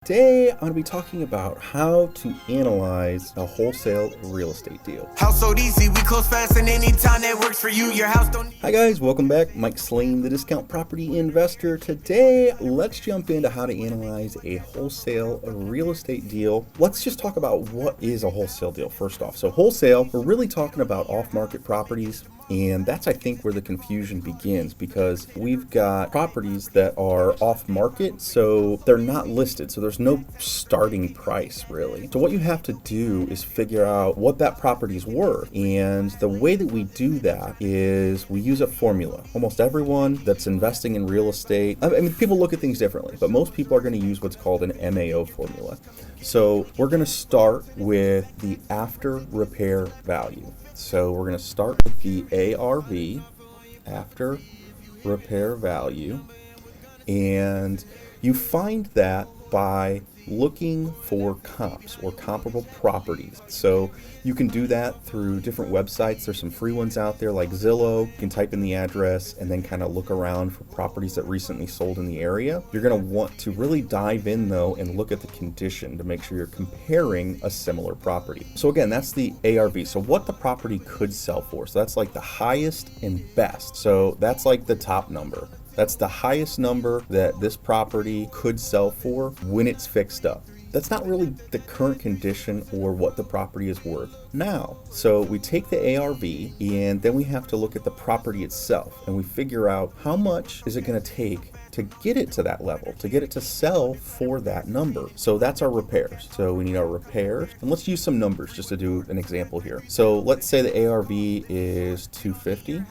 Today, I'm going to be talking about how to analyze a wholesale real estate deal. Household easy, we close fast and anytime that works for you. Your house don't. Hi guys, welcome back. Mike Slane, the discount property investor. Today, let's jump into how to analyze a wholesale real estate deal. Let's just talk about what is a wholesale deal first off. So wholesale, we're really talking about off-market properties. And that's, I think, where the confusion begins, because we've got properties that are off market, so they're not listed. So there's no starting price, really. So what you have to do is figure out what that property's worth. And the way that we do that is we use a formula. Almost everyone that's investing in real estate, I mean, people look at things differently, but most people are going to use what's called an MAO formula. So we're going to start with the after repair value. So we're going to start with the ARV, after repair value, and you find that by looking for comps or comparable properties. So you can do that through different websites. There's some free ones out there like Zillow. You can type in the address and then kind of look around for properties that recently sold in the area. You're going to want to really dive in though and look at the condition to make sure you're comparing a similar property. So again, that's the ARV. So what the property could sell for. So that's like the highest and best. So that's like the top number. That's the highest number that this property could sell for when it's fixed up. That's not really the current condition or what the property is worth now. So we take the ARV and then we have to look at the property itself and we figure out how much is it going to take to get it to that level, to get it to sell for that number. So that's our repairs. So we need our repairs. And let's use some numbers just to do an example here. So let's say the ARV is 250.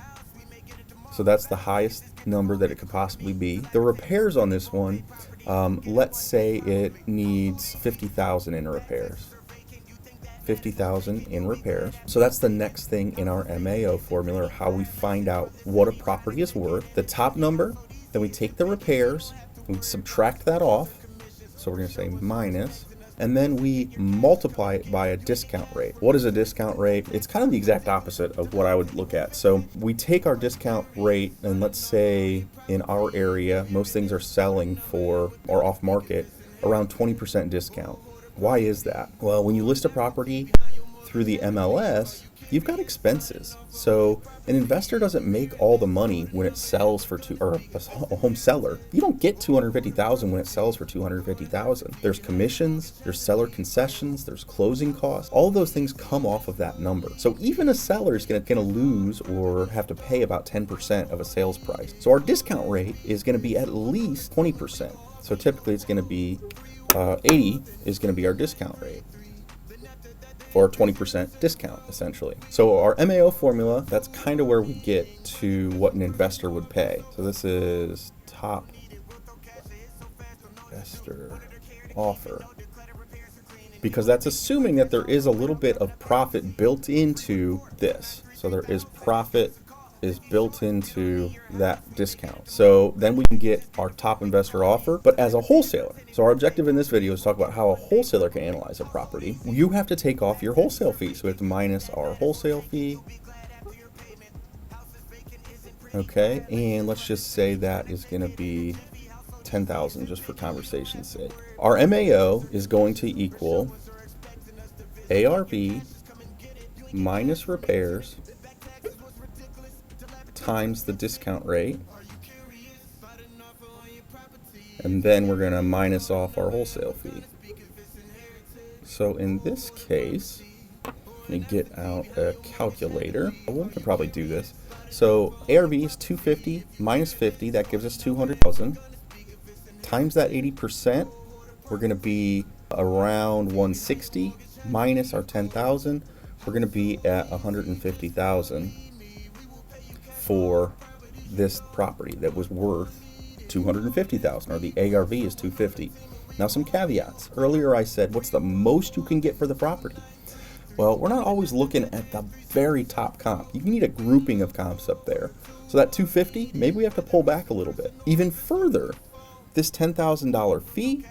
So that's the highest number that it could possibly be. The repairs on this one, let's say it needs 50,000 in repairs. 50,000 in repairs. So that's the next thing in our MAO formula, or how we find out what a property is worth. The top number, then we take the repairs, and we subtract that off. So we're going to say minus. And then we multiply it by a discount rate. What is a discount rate? It's kind of the exact opposite of what I would look at. So we take our discount rate, and let's say in our area, most things are selling for, or off market, around 20% discount. Why is that? Well, when you list a property through the MLS, you've got expenses. So an investor doesn't make all the money when it sells for a home seller. You don't get 250,000 when it sells for 250,000. There's commissions, there's seller concessions, there's closing costs. All of those things come off of that number. So even a seller is going to lose or have to pay about 10% of a sales price. So our discount rate is going to be at least 20%. So typically it's going to be 80 is going to be our discount rate, for a 20% discount, essentially. So our MAO formula, that's kind of where we get to what an investor would pay. So this is top investor offer, because that's assuming that there is a little bit of profit built into this. So there is profit is built into that discount. So then we can get our top investor offer, but as a wholesaler. So our objective in this video is to talk about how a wholesaler can analyze a property. You have to take off your wholesale fee. So we have to minus our wholesale fee. Okay, and let's just say that is going to be 10,000 just for conversation's sake. Our MAO is going to equal ARV minus repairs times the discount rate, and then we're going to minus off our wholesale fee. So in this case, let me get out a calculator. Well, we can probably do this. So ARV is 250 minus 50, that gives us 200,000. Times that 80%, we're going to be around 160, minus our 10,000, we're going to be at 150,000. For this property that was worth 250,000, or the ARV is 250. Now some caveats. Earlier I said, what's the most you can get for the property? Well, we're not always looking at the very top comp. You need a grouping of comps up there. So that 250, maybe we have to pull back a little bit. Even further, this $10,000 fee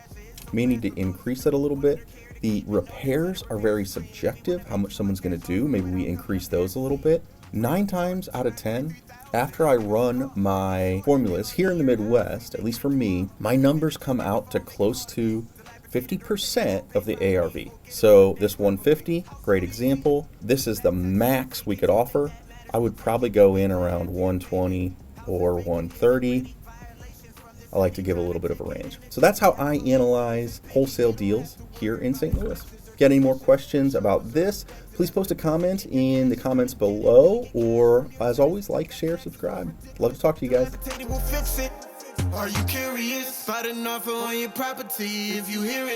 may need to increase it a little bit. The repairs are very subjective, how much someone's going to do. Maybe we increase those a little bit. 9 times out of 10, after I run my formulas here in the Midwest, at least for me, my numbers come out to close to 50% of the ARV. So this 150, great example. This is the max we could offer. I would probably go in around 120 or 130. I like to give a little bit of a range. So that's how I analyze wholesale deals here in St. Louis. Get any more questions about this, please post a comment in the comments below, or as always, like, share, subscribe. Love to talk to you guys. Are you curious about an offer on your property? If you hear it